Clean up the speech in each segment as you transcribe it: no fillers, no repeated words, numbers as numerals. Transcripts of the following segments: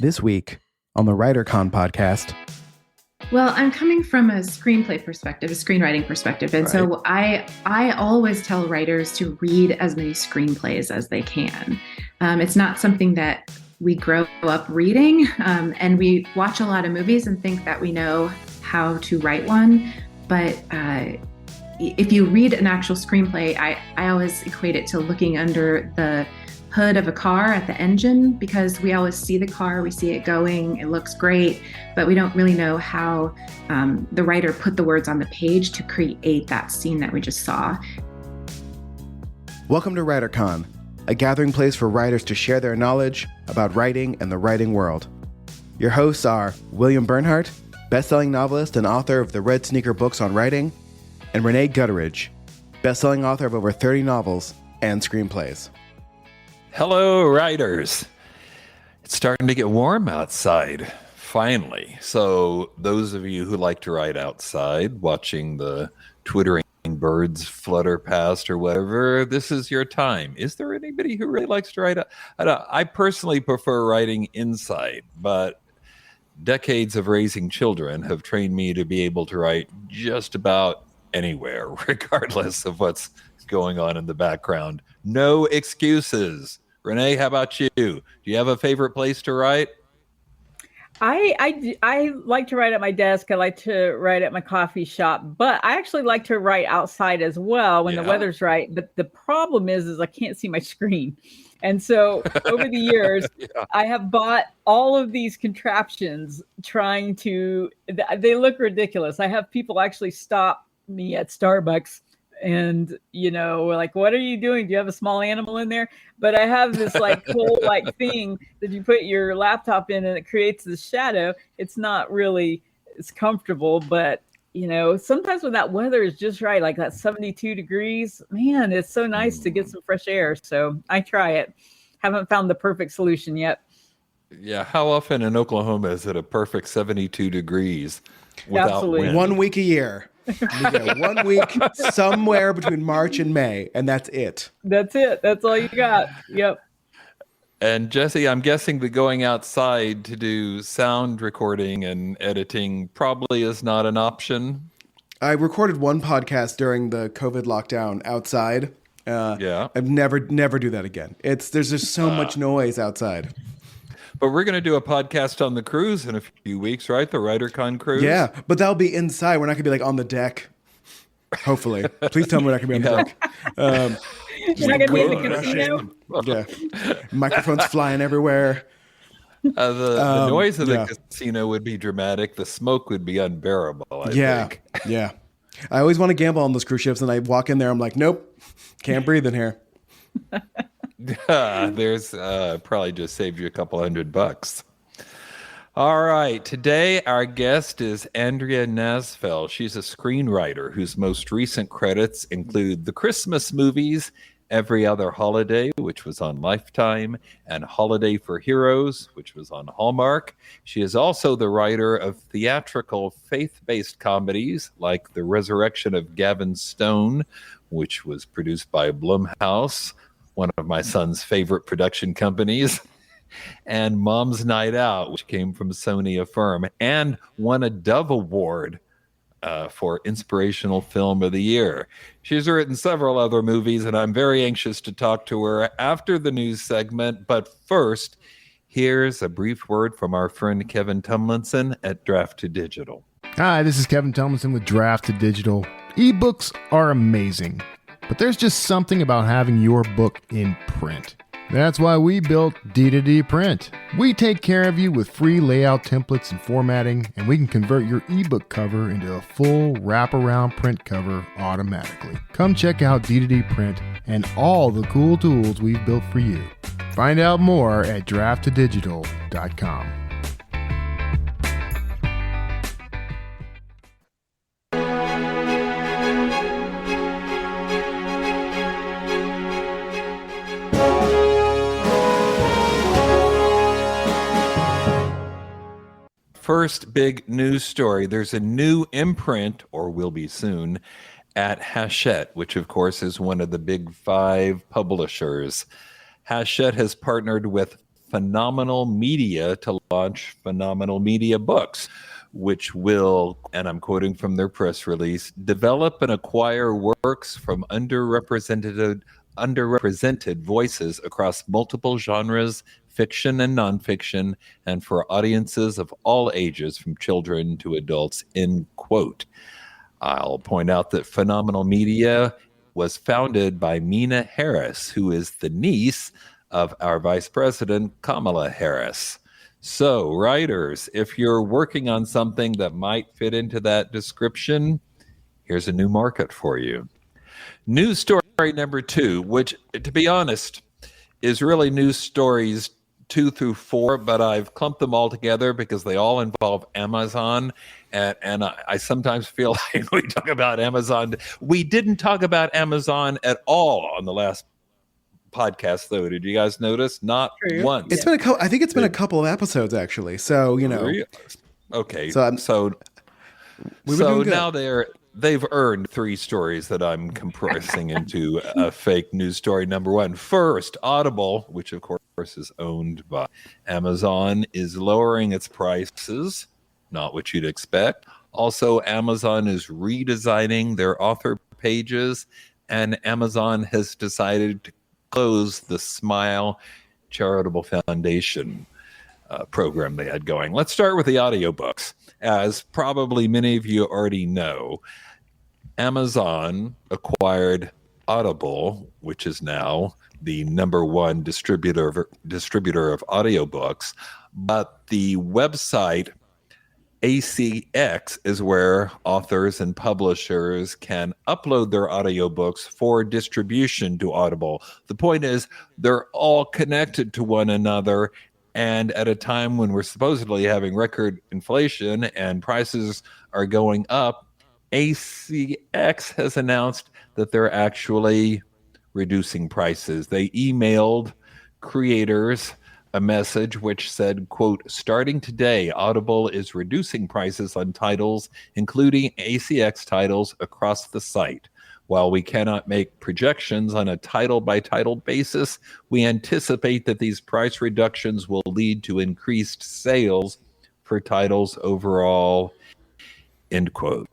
This week on the WriterCon podcast. Well, I'm coming from a screenplay perspective, a screenwriting perspective. And so I always tell writers to read as many screenplays as they can. It's not something that we grow up reading, and we watch a lot of movies and think that we know how to write one. But if you read an actual screenplay, I always equate it to looking under the hood of a car at the engine, because we always see the car, we see it going, it looks great, but we don't really know how the writer put the words on the page to create that scene that we just saw. Welcome to WriterCon, a gathering place for writers to share their knowledge about writing and the writing world. Your hosts are William Bernhardt, best-selling novelist and author of the Red Sneaker books on writing, and Rene Gutteridge, best-selling author of over 30 novels and screenplays. Hello, writers. It's starting to get warm outside, finally. So those of you who like to write outside, watching the twittering birds flutter past or whatever, this is your time. Is there anybody who really likes to write out? I personally prefer writing inside, but decades of raising children have trained me to be able to write just about anywhere, regardless of what's going on in the background. No excuses. Rene, how about you? Do you have a favorite place to write? I like to write at my desk. I like to write at my coffee shop, but I actually like to write outside as well when the weather's right. But the problem is I can't see my screen. And so over the years, I have bought all of these contraptions trying to, they look ridiculous. I have people actually stop me at Starbucks and, we're like, what are you doing? Do you have a small animal in there? But I have this whole thing that you put your laptop in and it creates this shadow. It's not really, it's comfortable, but sometimes when that weather is just right, like that 72 degrees, man, it's so nice to get some fresh air. So I try it. Haven't found the perfect solution yet. Yeah. How often in Oklahoma is it a perfect 72 degrees without wind? 1 week a year. You get 1 week somewhere between March and May, and that's it. That's it. That's all you got. Yep. And Jesse, I'm guessing that going outside to do sound recording and editing probably is not an option. I recorded one podcast during the COVID lockdown outside. I've never do that again. There's just so much noise outside. But we're going to do a podcast on the cruise in a few weeks, right? The WriterCon cruise. Yeah, but that'll be inside. We're not going to be on the deck. Hopefully. Please tell me we're not going to be on the deck. You're not going to be in the casino? Yeah. Microphones flying everywhere. The noise of the casino would be dramatic. The smoke would be unbearable, I think. Yeah. I always want to gamble on those cruise ships, and I walk in there, I'm like, nope, can't breathe in here. There's probably just saved you a couple $100. All right. Today, our guest is Andrea Nasfell. She's a screenwriter whose most recent credits include the Christmas movies, Every Other Holiday, which was on Lifetime, and Holiday for Heroes, which was on Hallmark. She is also the writer of theatrical faith-based comedies like The Resurrection of Gavin Stone, which was produced by Blumhouse, one of my son's favorite production companies, and Mom's Night Out, which came from Sony Affirm, and won a Dove Award for Inspirational Film of the Year. She's written several other movies, and I'm very anxious to talk to her after the news segment. But first, here's a brief word from our friend Kevin Tumlinson at Draft to Digital. Hi, this is Kevin Tumlinson with Draft to Digital. Ebooks are amazing, but there's just something about having your book in print. That's why we built D2D Print. We take care of you with free layout templates and formatting, and we can convert your ebook cover into a full wraparound print cover automatically. Come check out D2D Print and all the cool tools we've built for you. Find out more at drafttodigital.com. First big news story. There's a new imprint, or will be soon, at Hachette, which of course is one of the big five publishers. Hachette has partnered with Phenomenal Media to launch Phenomenal Media Books, which will, and I'm quoting from their press release, develop and acquire works from underrepresented voices across multiple genres, fiction and nonfiction, and for audiences of all ages, from children to adults, end quote. I'll point out that Phenomenal Media was founded by Mina Harris, who is the niece of our Vice President, Kamala Harris. So, writers, if you're working on something that might fit into that description, here's a new market for you. News story number 2, which, to be honest, is really news stories 2 through 4, but I've clumped them all together because they all involve Amazon. And I sometimes feel like we talk about Amazon. We didn't talk about Amazon at all on the last podcast, though. Did you guys notice? Not once. It's been I think it's been a couple of episodes, actually. So, Okay. So now they've earned 3 stories that I'm compressing into a fake news story number 1. First, Audible, which of course is owned by Amazon, is lowering its prices. Not what you'd expect. Also, Amazon is redesigning their author pages, and Amazon has decided to close the Smile Charitable Foundation program they had going. Let's start with the audiobooks. As probably many of you already know, Amazon acquired Audible, which is now the number 1 distributor of audiobooks, but the website ACX is where authors and publishers can upload their audiobooks for distribution to Audible. The point is, they're all connected to one another, and at a time when we're supposedly having record inflation and prices are going up, ACX has announced that they're actually reducing prices. They emailed creators a message which said, quote, "Starting today, Audible is reducing prices on titles, including ACX titles, across the site. While we cannot make projections on a title-by-title basis, we anticipate that these price reductions will lead to increased sales for titles overall," end quote.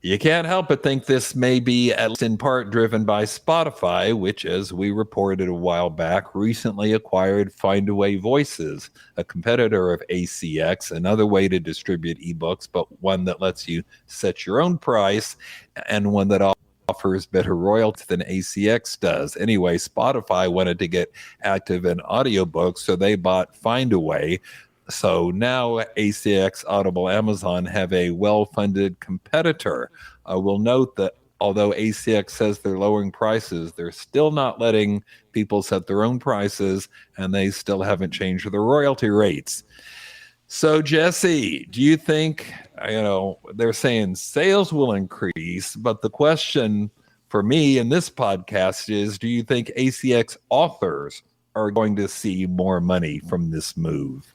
You can't help but think this may be, at least in part, driven by Spotify, which, as we reported a while back, recently acquired Findaway Voices, a competitor of ACX, another way to distribute ebooks, but one that lets you set your own price and one that offers better royalties than ACX does. Anyway, Spotify wanted to get active in audiobooks, so they bought Findaway. So now ACX, Audible, Amazon have a well-funded competitor. We'll note that although ACX says they're lowering prices, they're still not letting people set their own prices, and they still haven't changed their royalty rates. So, Jesse, do you think, they're saying sales will increase, but the question for me in this podcast is, do you think ACX authors are going to see more money from this move?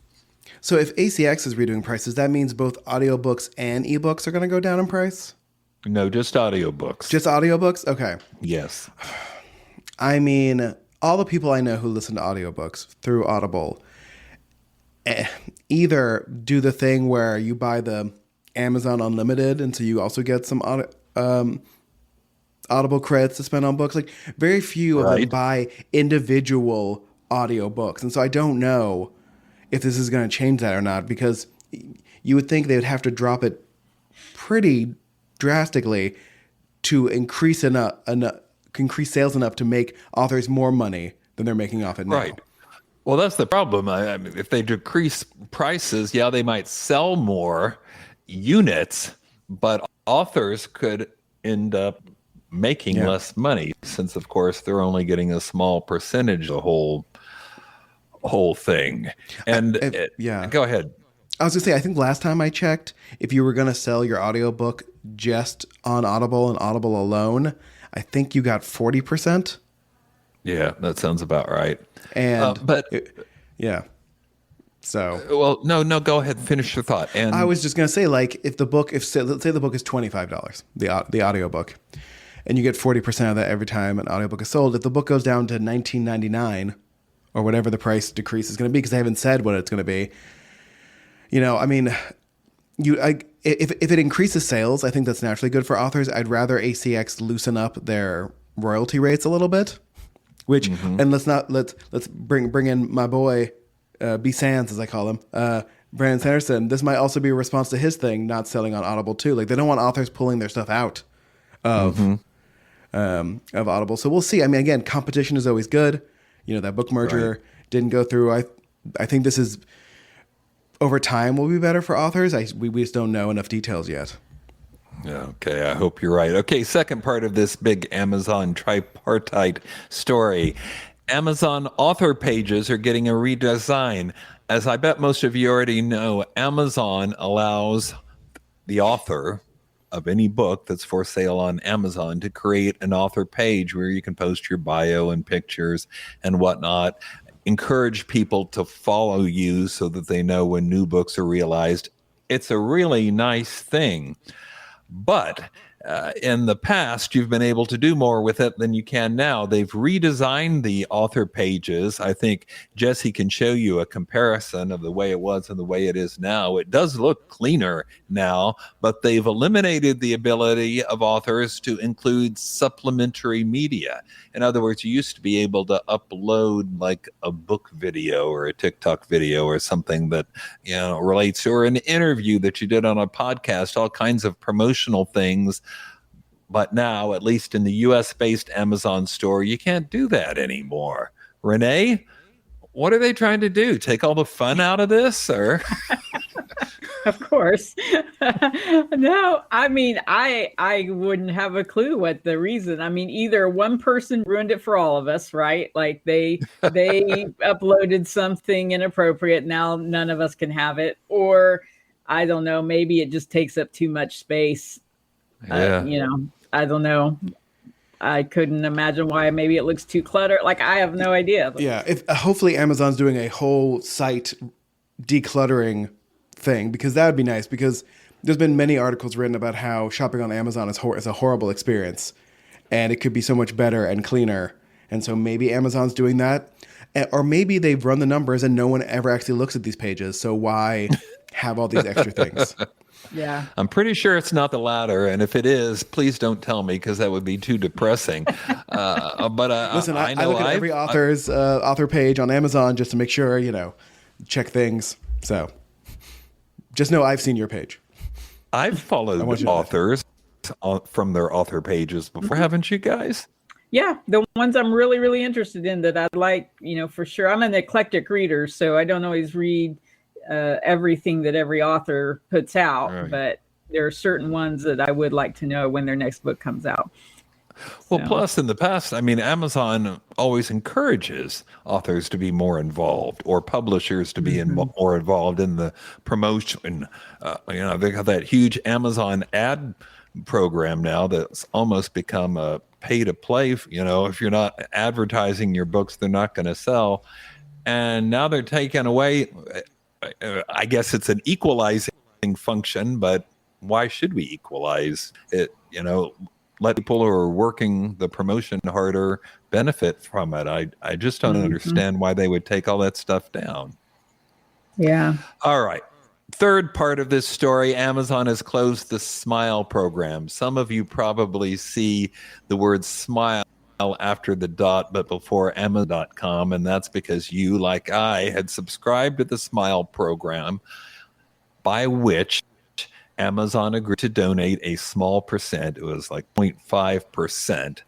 So if ACX is redoing prices, that means both audiobooks and ebooks are going to go down in price? No, just audiobooks. Just audiobooks? Okay. Yes. I mean, all the people I know who listen to audiobooks through Audible either do the thing where you buy the Amazon Unlimited, and so you also get some Audible credits to spend on books. Like, very few of them buy individual audiobooks. And so I don't know if this is going to change that or not, because you would think they would have to drop it pretty drastically to increase sales enough to make authors more money than they're making off it now. Right. Well, that's the problem. I mean, if they decrease prices, they might sell more units, but authors could end up making less money, since, of course, they're only getting a small percentage of the whole thing. And go ahead. I was gonna say, I think last time I checked, if you were gonna sell your audiobook just on Audible and Audible alone, I think you got 40%. Yeah, that sounds about right. And So no, go ahead, finish your thought. And I was just gonna say, like, let's say the book is $25, the audiobook, and you get 40% of that every time an audiobook is sold. If the book goes down to $19.99 or whatever the price decrease is going to be, because they haven't said what it's going to be. You know, I mean, if it increases sales, I think that's naturally good for authors. I'd rather ACX loosen up their royalty rates a little bit, which, and let's bring in my boy, B. Sands, as I call him, Brandon Sanderson. This might also be a response to his thing, not selling on Audible too. Like, they don't want authors pulling their stuff out of Audible. So we'll see. I mean, again, competition is always good. You know, that book merger didn't go through. I think this is, over time, will be better for authors. We just don't know enough details yet. Okay, I hope you're right. Okay, second part of this big Amazon tripartite story. Amazon author pages are getting a redesign. As I bet most of you already know, Amazon allows the author of any book that's for sale on Amazon to create an author page where you can post your bio and pictures and whatnot. Encourage people to follow you so that they know when new books are realized. It's a really nice thing. But in the past, you've been able to do more with it than you can now. They've redesigned the author pages. I think Jesse can show you a comparison of the way it was and the way it is now. It does look cleaner now, but they've eliminated the ability of authors to include supplementary media. In other words, you used to be able to upload like a book video or a TikTok video or something that, you know, relates to, or an interview that you did on a podcast, all kinds of promotional things. But now, at least in the US-based Amazon store, you can't do that anymore. Rene, what are they trying to do? Take all the fun out of this, or? Of course. No, I mean, I wouldn't have a clue what the reason. I mean, either one person ruined it for all of us, right? Like they uploaded something inappropriate. Now none of us can have it. Or I don't know, maybe it just takes up too much space. You know, I don't know. I couldn't imagine why. Maybe it looks too cluttered. Like, I have no idea. Yeah. Hopefully Amazon's doing a whole site decluttering thing, because that would be nice, because there's been many articles written about how shopping on Amazon is a horrible experience, and it could be so much better and cleaner. And so maybe Amazon's doing that, or maybe they've run the numbers and no one ever actually looks at these pages. So why have all these extra things? Yeah. I'm pretty sure it's not the latter, and if it is, please don't tell me, because that would be too depressing. Listen, I look at every author's author page on Amazon just to make sure, you know, check things. So just know I've seen your page. I've followed authors from their author pages before, haven't you guys? Yeah, the ones I'm really, really interested in that I'd like, you know, for sure. I'm an eclectic reader, so I don't always read everything that every author puts out, but there are certain ones that I would like to know when their next book comes out. Well, plus in the past, I mean, Amazon always encourages authors to be more involved, or publishers to be more involved in the promotion. You know, they got that huge Amazon ad program now that's almost become a pay to play. You know, if you're not advertising your books, they're not going to sell. And now they're taking away, I guess it's an equalizing function, but why should we equalize it? You know, let people who are working the promotion harder benefit from it. I just don't understand why they would take all that stuff down. Yeah. All right. Third part of this story, Amazon has closed the Smile program. Some of you probably see the word smile after the dot, but before Amazon.com, and that's because you, like I, had subscribed to the Smile program, by which Amazon agreed to donate a small percent. It was like 0.5%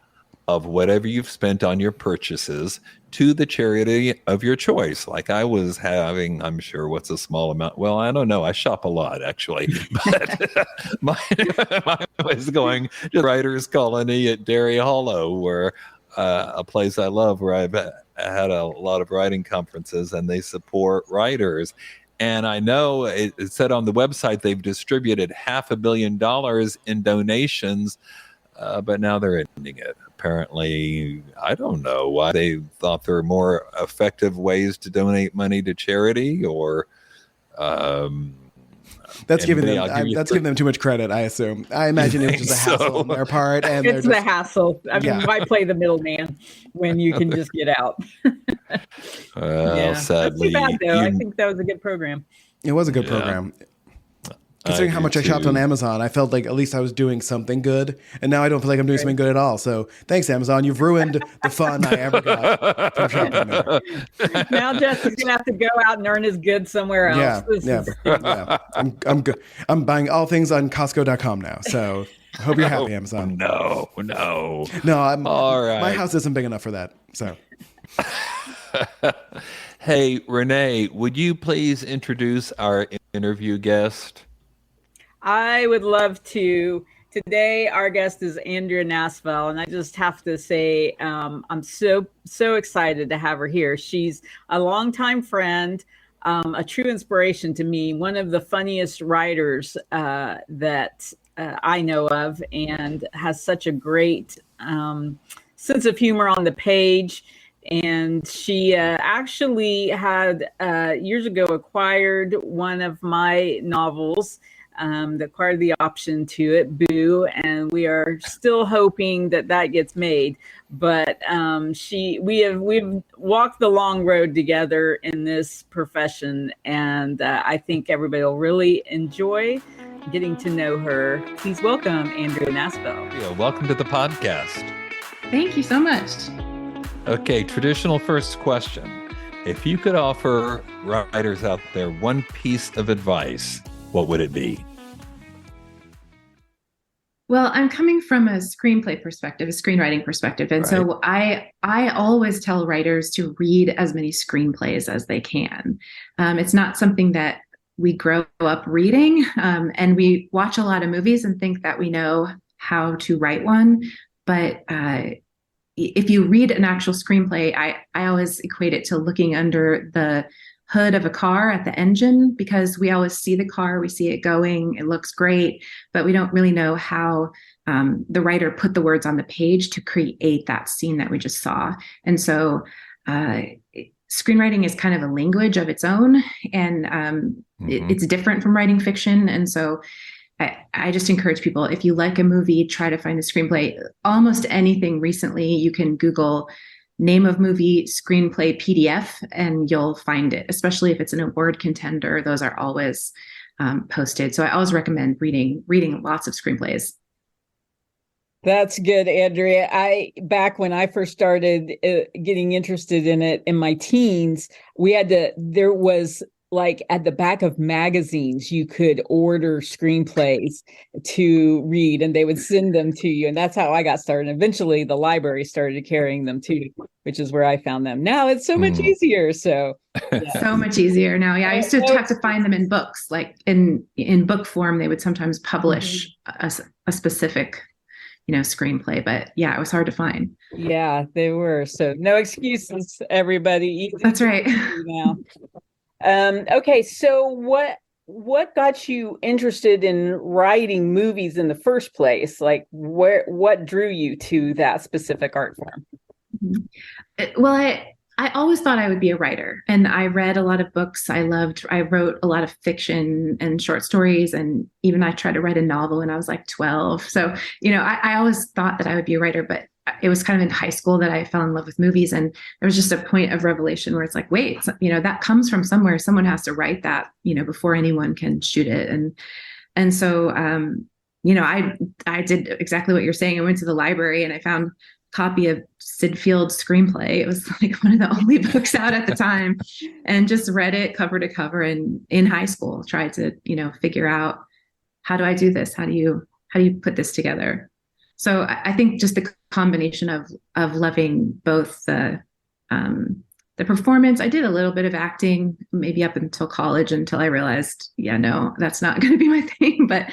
of whatever you've spent on your purchases to the charity of your choice. Like I was having, I'm sure, what's a small amount? Well, I don't know. I shop a lot, actually. But mine was going to Writers Colony at Derry Hollow, where a place I love, where I've had a lot of writing conferences, and they support writers. And I know it said on the website they've distributed $500 million in donations, but now they're ending it. Apparently, I don't know why they thought there were more effective ways to donate money to charity, or That's giving Anybody, them giving them too much credit, I assume. I imagine it was just a hassle on their part, and It's the hassle. I mean, why play the middleman when you can just get out? Well, sadly, that's too bad, though. I think that was a good program. It was a good program. Considering how much I shopped on Amazon, I felt like at least I was doing something good, and now I don't feel like I'm doing something good at all. So thanks, Amazon. You've ruined the fun I ever got from shopping there. Now Justin's going to have to go out and earn his goods somewhere else. Yeah. I'm good. I'm buying all things on Costco.com now. So I hope you're happy, Amazon. No. All right. My house isn't big enough for that. So. Hey, Rene, would you please introduce our interview guest? I would love to. Today, our guest is Andrea Nasfell, and I just have to say I'm so excited to have her here. She's a longtime friend, a true inspiration to me, one of the funniest writers that I know of, and has such a great sense of humor on the page. And she actually had years ago acquired one of my novels, acquired the option to it, Boo, and we are still hoping that gets made. But we've walked the long road together in this profession, and I think everybody will really enjoy getting to know her. Please welcome Andrea Nasfell. Yeah, welcome to the podcast. Thank you so much. Okay, traditional first question. If you could offer writers out there one piece of advice, what would it be? Well, I'm coming from a screenplay perspective, a screenwriting perspective. And so I always tell writers to read as many screenplays as they can. It's not something that we grow up reading, and we watch a lot of movies and think that we know how to write one. But if you read an actual screenplay, I always equate it to looking under the hood of a car at the engine, because we always see the car, we see it going, it looks great, but we don't really know how the writer put the words on the page to create that scene that we just saw. And so screenwriting is kind of a language of its own, and it's different from writing fiction. And so I just encourage people, if you like a movie, try to find the screenplay. Almost anything recently, you can Google name of movie screenplay PDF and you'll find it, especially if it's an award contender. Those are always posted. So I always recommend reading lots of screenplays. That's good, Andrea. Back when I first started getting interested in it in my teens, there was like at the back of magazines, you could order screenplays to read and they would send them to you. And that's how I got started. And eventually the library started carrying them too, which is where I found them. Now it's so much easier. So so much easier now. Yeah. I used to have to find them in books, like in book form, they would sometimes publish a specific, screenplay, but yeah, it was hard to find. Yeah, they were. So no excuses, everybody. That's right. Now. Okay, so what got you interested in writing movies in the first place? Like, what drew you to that specific art form? Well, I always thought I would be a writer, and I read a lot of books. I wrote a lot of fiction and short stories, and even I tried to write a novel when I was like 12. So, I always thought that I would be a writer, but it was kind of in high school that I fell in love with movies, and there was just a point of revelation where it's like, wait, that comes from somewhere. Someone has to write that, before anyone can shoot it. And so, I did exactly what you're saying. I went to the library and I found a copy of Sid Field's screenplay. It was like one of the only books out at the time, and just read it cover to cover. And in high school, tried to, figure out, how do I do this? How do you put this together? So I think just the combination of loving both the performance. I did a little bit of acting, maybe up until college, until I realized, no, that's not going to be my thing. But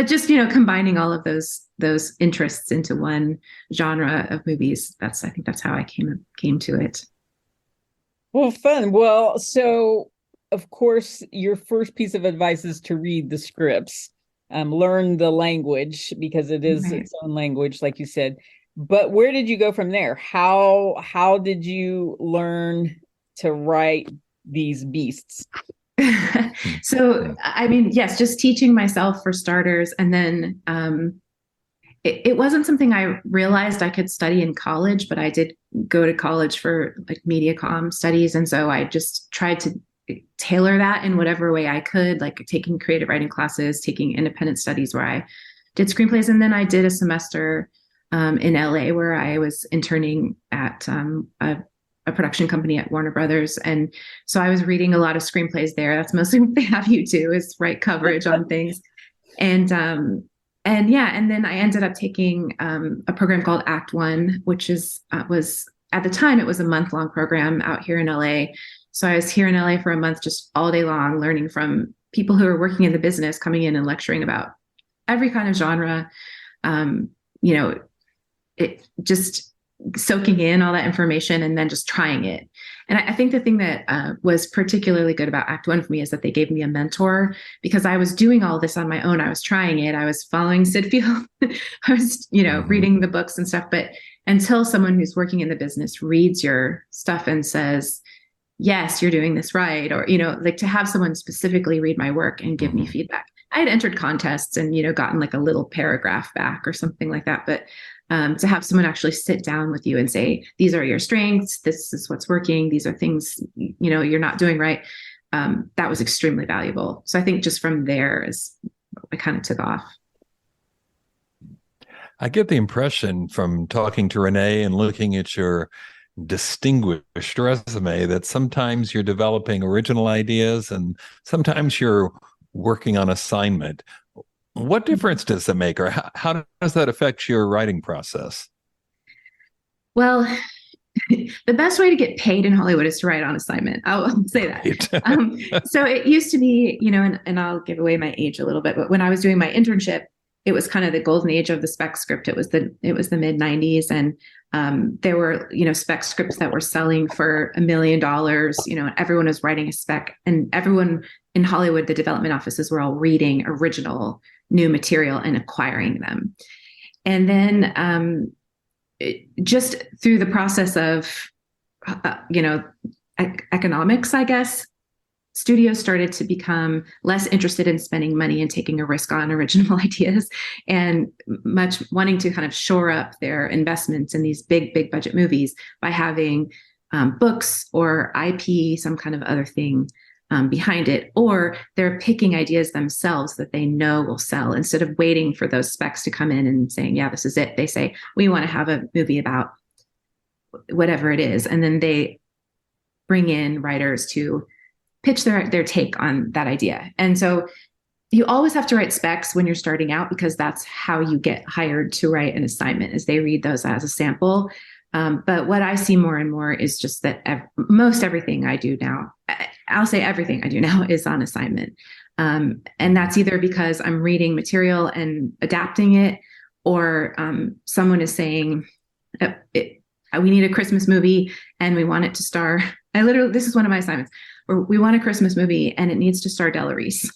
just combining all of those interests into one genre of movies. I think that's how I came to it. Well, fun. Well, so of course, your first piece of advice is to read the scripts. Learn the language, because it is its own language, like you said. But where did you go from there? How did you learn to write these beasts? So, I mean, yes, just teaching myself for starters. And then it wasn't something I realized I could study in college, but I did go to college for like media comm studies. And so I just tried to tailor that in whatever way I could, like taking creative writing classes, taking independent studies where I did screenplays. And then I did a semester in LA where I was interning at a production company at Warner Brothers. And so I was reading a lot of screenplays there. That's mostly what they have you do, is write coverage on things. And then I ended up taking a program called Act One, which was at the time, it was a month-long program out here in LA. So I was here in LA for a month, just all day long, learning from people who are working in the business, coming in and lecturing about every kind of genre, it just soaking in all that information and then just trying it. And I think the thing that was particularly good about Act One for me is that they gave me a mentor, because I was doing all this on my own. I was trying it. I was following Sid Field. I was, reading the books and stuff. But until someone who's working in the business reads your stuff and says, yes, you're doing this right, or, like to have someone specifically read my work and give me feedback. I had entered contests and, gotten like a little paragraph back or something like that. But to have someone actually sit down with you and say, these are your strengths, this is what's working, these are things, you're not doing right. That was extremely valuable. So I think just from there is I kind of took off. I get the impression from talking to Rene and looking at your distinguished resume that sometimes you're developing original ideas and sometimes you're working on assignment. What difference does that make, or how does that affect your writing process? Well, the best way to get paid in Hollywood is to write on assignment. I'll say that. Right. So it used to be, and I'll give away my age a little bit, but when I was doing my internship, it was kind of the golden age of the spec script. It was the mid 90s. And there were, spec scripts that were selling for $1 million, and everyone was writing a spec, and everyone in Hollywood, the development offices were all reading original new material and acquiring them. And then just through the process of, economics, I guess, studios started to become less interested in spending money and taking a risk on original ideas, and much wanting to kind of shore up their investments in these big budget movies by having books or IP, some kind of other thing behind it, or they're picking ideas themselves that they know will sell instead of waiting for those specs to come in and saying, yeah, this is it. They say, we want to have a movie about whatever it is. And then they bring in writers to pitch their take on that idea. And so you always have to write specs when you're starting out, because that's how you get hired to write an assignment, is they read those as a sample. But what I see more and more is just that most everything I do now, I'll say everything I do now is on assignment. And that's either because I'm reading material and adapting it, or someone is saying, we need a Christmas movie and we want it to star. This is one of my assignments, where we want a Christmas movie and it needs to star Della Reese.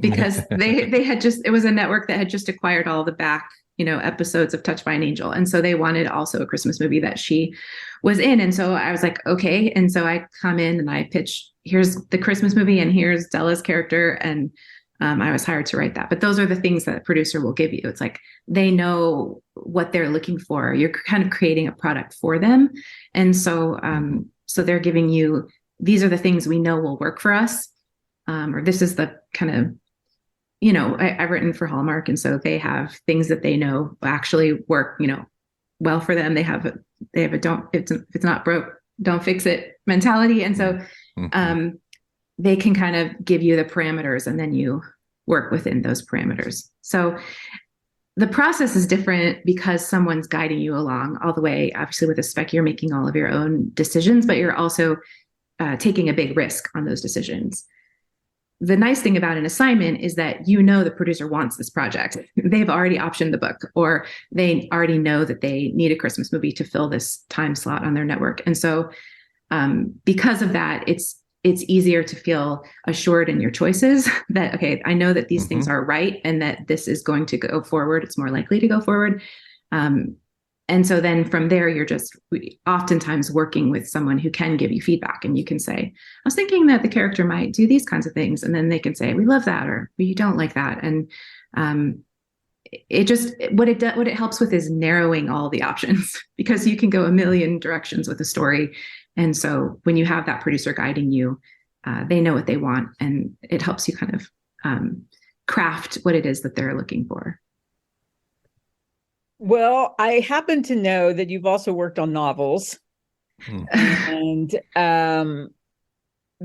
Because they had it was a network that had just acquired all the back episodes of Touched by an Angel. And so they wanted also a Christmas movie that she was in. And so I was like, okay. And so I come in and I pitch, here's the Christmas movie and here's Della's character. And I was hired to write that. But those are the things that a producer will give you. It's like, they know what they're looking for. You're kind of creating a product for them. And so, so they're giving you, these are the things we know will work for us. Or this is the kind of, I've written for Hallmark, and so they have things that they know actually work, well for them. They have a if it's not broke, don't fix it mentality. And so they can kind of give you the parameters, and then you work within those parameters. So the process is different because someone's guiding you along all the way. Obviously, with a spec, you're making all of your own decisions, but you're also taking a big risk on those decisions. The nice thing about an assignment is that the producer wants this project. They've already optioned the book, or they already know that they need a Christmas movie to fill this time slot on their network. And so because of that, it's easier to feel assured in your choices that, okay, I know that these things are right and that this is going to go forward. It's more likely to go forward. and so then from there, you're just oftentimes working with someone who can give you feedback, and you can say, I was thinking that the character might do these kinds of things. And then they can say, we love that, or we don't like that. And it just, what it helps with is narrowing all the options, because you can go a million directions with a story. And so when you have that producer guiding you, they know what they want, and it helps you kind of craft what it is that they're looking for. Well, I happen to know that you've also worked on novels. And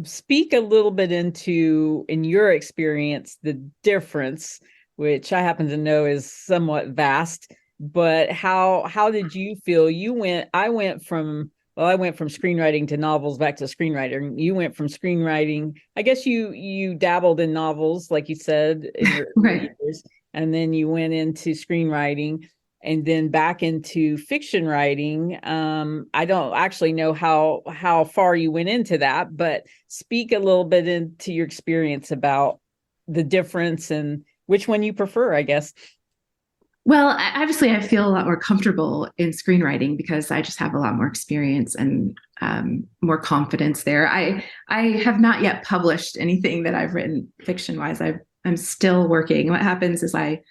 speak a little bit into, in your experience, the difference, which I happen to know is somewhat vast. But how did you feel? I went from screenwriting to novels back to screenwriting. You went from screenwriting. I guess you dabbled in novels, like you said, in your Right. years, and then you went into screenwriting, and then back into fiction writing. I don't actually know how far you went into that, but speak a little bit into your experience about the difference and which one you prefer, I guess. Well, obviously, I feel a lot more comfortable in screenwriting because I just have a lot more experience and more confidence there. I have not yet published anything that I've written fiction-wise. I'm still working. What happens is I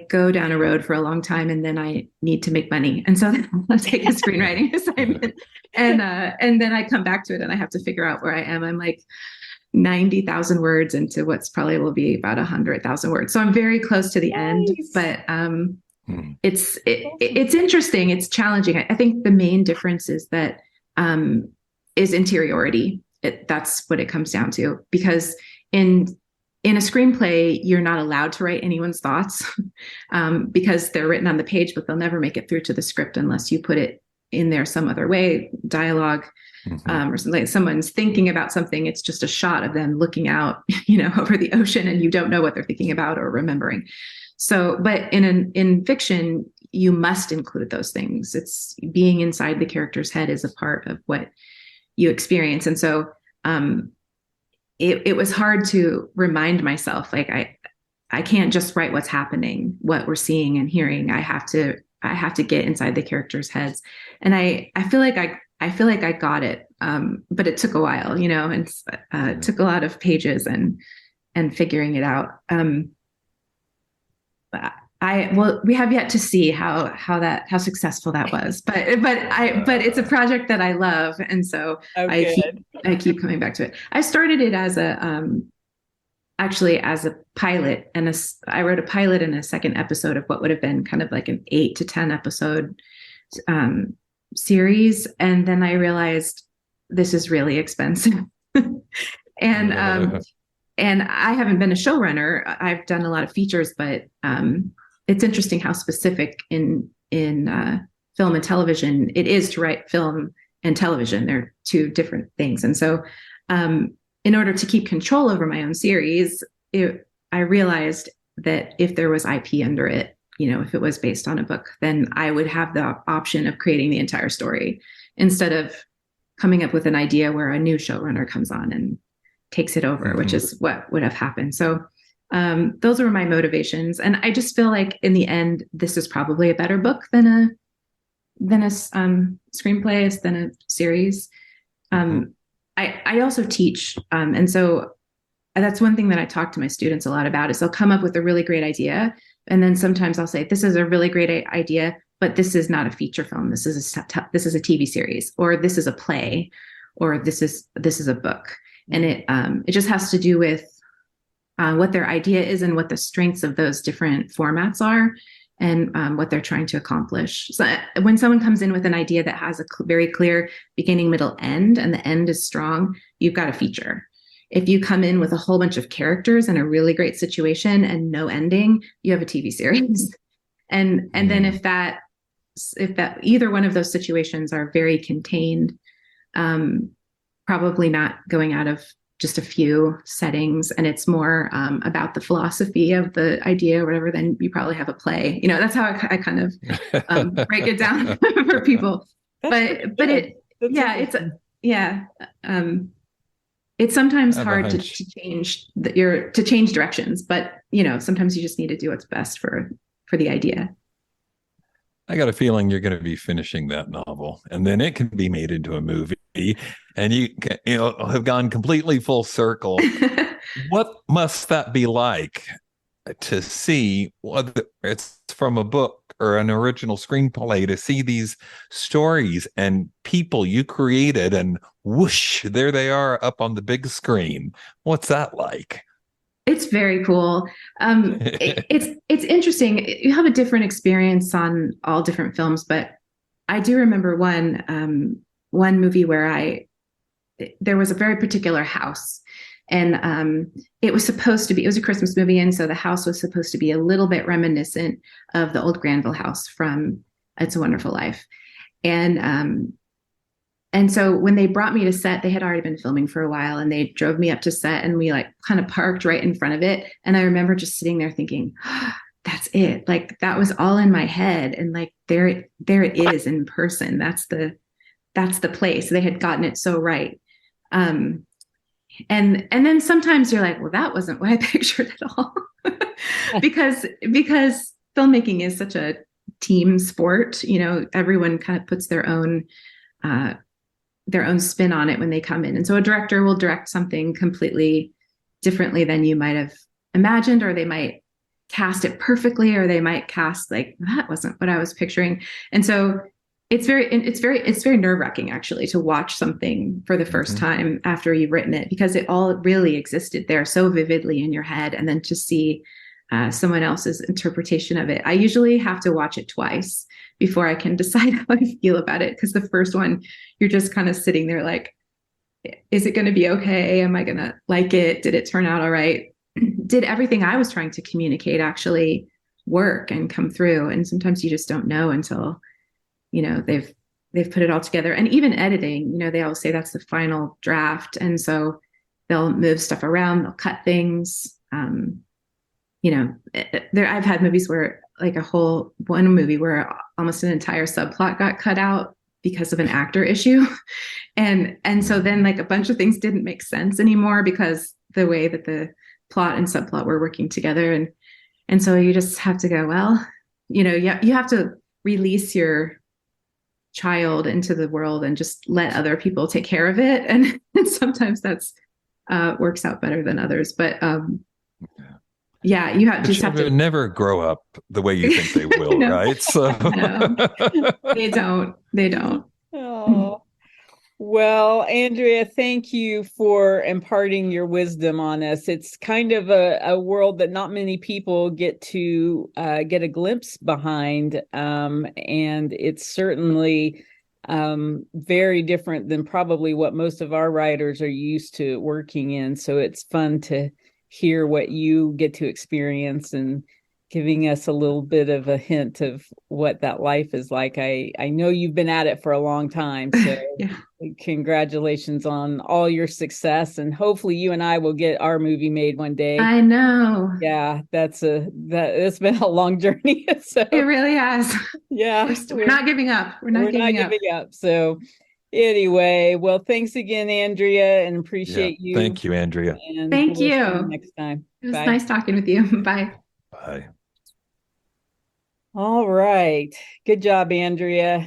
go down a road for a long time, and then I need to make money, and so then I'll take a screenwriting assignment, and then I come back to it, and I have to figure out where I am. I'm like 90,000 words into what's probably will be about 100,000 words, so I'm very close to the end. But it's interesting. It's challenging. I think the main difference is that is interiority. That's what it comes down to, because in a screenplay, you're not allowed to write anyone's thoughts because they're written on the page, but they'll never make it through to the script unless you put it in there some other way, dialogue, or something. Like someone's thinking about something. It's just a shot of them looking out, over the ocean, and you don't know what they're thinking about or remembering. So, but in fiction, you must include those things. It's being inside the character's head is a part of what you experience. And so, it was hard to remind myself, like I can't just write what's happening, what we're seeing and hearing. I have to get inside the characters' heads, and I feel like I got it, but it took a while, and it took a lot of pages and figuring it out. We have yet to see how successessly that was, but it's a project that I love, and so I keep coming back to it. I started it as as a pilot, and I wrote a pilot and a second episode of what would have been kind of like an 8 to 10 episode series, and then I realized this is really expensive, and I haven't been a showrunner. I've done a lot of features, but it's interesting how specific in film and television it is to write film and television. They're two different things. And so in order to keep control over my own series, I realized that if there was IP under it, if it was based on a book, then I would have the option of creating the entire story instead of coming up with an idea where a new showrunner comes on and takes it over, which is what would have happened. So those were my motivations. And I just feel like in the end, this is probably a better book than a screenplay, than a series. I also teach. And so that's one thing that I talk to my students a lot about is they'll come up with a really great idea. And then sometimes I'll say, this is a really great idea, but this is not a feature film. This is a TV series, or this is a play, or this is a book. And it just has to do with what their idea is and what the strengths of those different formats are, and what they're trying to accomplish. So when someone comes in with an idea that has a very clear beginning, middle, end, and the end is strong, you've got a feature. If you come in with a whole bunch of characters and a really great situation and no ending, you have a TV series. And then if that either one of those situations are very contained, probably not going out of just a few settings, and it's more about the philosophy of the idea or whatever, then you probably have a play. That's how I kind of break it down for people. It's sometimes hard to change directions, but sometimes you just need to do what's best for the idea. I got a feeling you're going to be finishing that novel, and then it can be made into a movie, and you have gone completely full circle. What must that be like to see whether it's from a book or an original screenplay, to see these stories and people you created, and whoosh, there they are up on the big screen? What's that like? It's very cool. It's interesting. You have a different experience on all different films, but I do remember one movie where there was a very particular house, and it was a Christmas movie, and so the house was supposed to be a little bit reminiscent of the old Granville house from It's a Wonderful Life, and so when they brought me to set, they had already been filming for a while, and they drove me up to set, and we kind of parked right in front of it. And I remember just sitting there thinking, oh, that's it. Like, that was all in my head. And there it is in person. That's the place. They had gotten it so right. And then sometimes you're like, well, that wasn't what I pictured at all. because filmmaking is such a team sport. Everyone kind of puts their own spin on it when they come in. And so a director will direct something completely differently than you might have imagined, or they might cast it perfectly, or they might cast that wasn't what I was picturing. And so it's very nerve-wracking, actually, to watch something for the first time after you've written it, because it all really existed there so vividly in your head. And then to see someone else's interpretation of it. I usually have to watch it twice before I can decide how I feel about it. Because the first one, you're just kind of sitting there like, is it going to be okay? Am I going to like it? Did it turn out all right? Did everything I was trying to communicate actually work and come through? And sometimes you just don't know until, they've put it all together. And even editing, they always say that's the final draft. And so they'll move stuff around, they'll cut things. I've had movies where one movie where almost an entire subplot got cut out because of an actor issue. And so then a bunch of things didn't make sense anymore because the way that the plot and subplot were working together. And so you just have to go, well, you have to release your child into the world and just let other people take care of it. And sometimes that's works out better than others. But yeah, you have to never grow up the way you think they will, no. Right? So they don't. Oh. Well, Andrea, thank you for imparting your wisdom on us. It's kind of a world that not many people get to get a glimpse behind. And it's certainly very different than probably what most of our writers are used to working in. So it's fun to hear what you get to experience and giving us a little bit of a hint of what that life is like. I know you've been at it for a long time, so yeah. Congratulations on all your success, and hopefully you and I will get our movie made one day. I know. Yeah, it's been a long journey. So it really has. Yeah, we're not giving up. We're not giving up. So anyway, well, thanks again, Andrea, and appreciate you. Thank you, Andrea. And thank you. Next time. It was nice talking with you. Bye. Bye. All right. Good job, Andrea.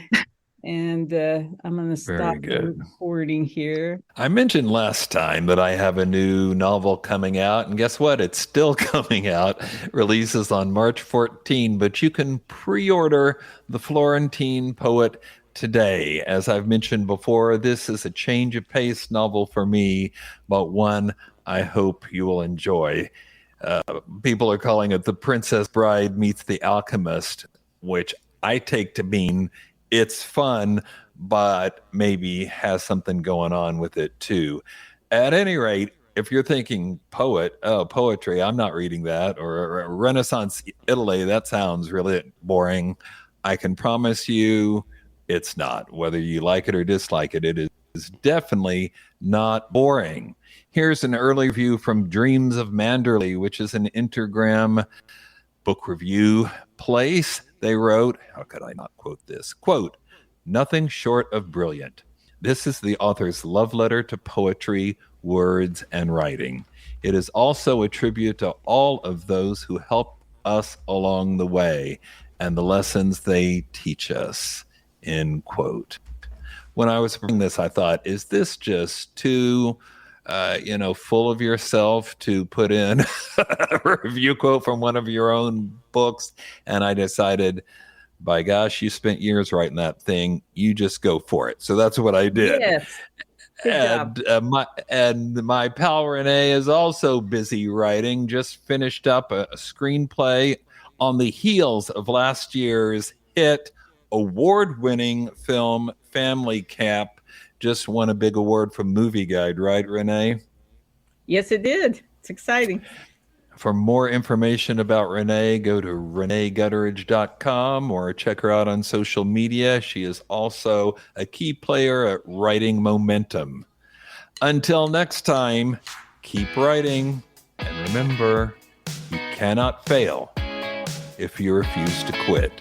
And I'm going to stop the recording here. I mentioned last time that I have a new novel coming out, and guess what? It's still coming out. Releases on March 14, but you can pre-order The Florentine Poet today. As I've mentioned before, this is a change of pace novel for me, but one I hope you will enjoy. People are calling it The Princess Bride meets The Alchemist, which I take to mean it's fun, but maybe has something going on with it too. At any rate, if you're thinking poetry, I'm not reading that, or Renaissance Italy, that sounds really boring. I can promise you it's not. Whether you like it or dislike it, it is definitely not boring. Here's an early review from Dreams of Manderley, which is an Intergram book review place. They wrote, how could I not quote this? Quote, "Nothing short of brilliant. This is the author's love letter to poetry, words, and writing. It is also a tribute to all of those who help us along the way, and the lessons they teach us, end quote. When I was reading this, I thought, is this just too, full of yourself to put in a review quote from one of your own books? And I decided, by gosh, you spent years writing that thing. You just go for it. So that's what I did. Yes. Good job. My pal Rene is also busy writing, just finished up a screenplay on the heels of last year's hit award-winning film Family Cap. Just won a big award from Movie Guide, right, Rene? Yes, it did. It's exciting. For more information about Rene, go to renegutteridge.com or check her out on social media. She is also a key player at Writing Momentum. Until next time, keep writing. And remember, you cannot fail if you refuse to quit.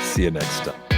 See you next time.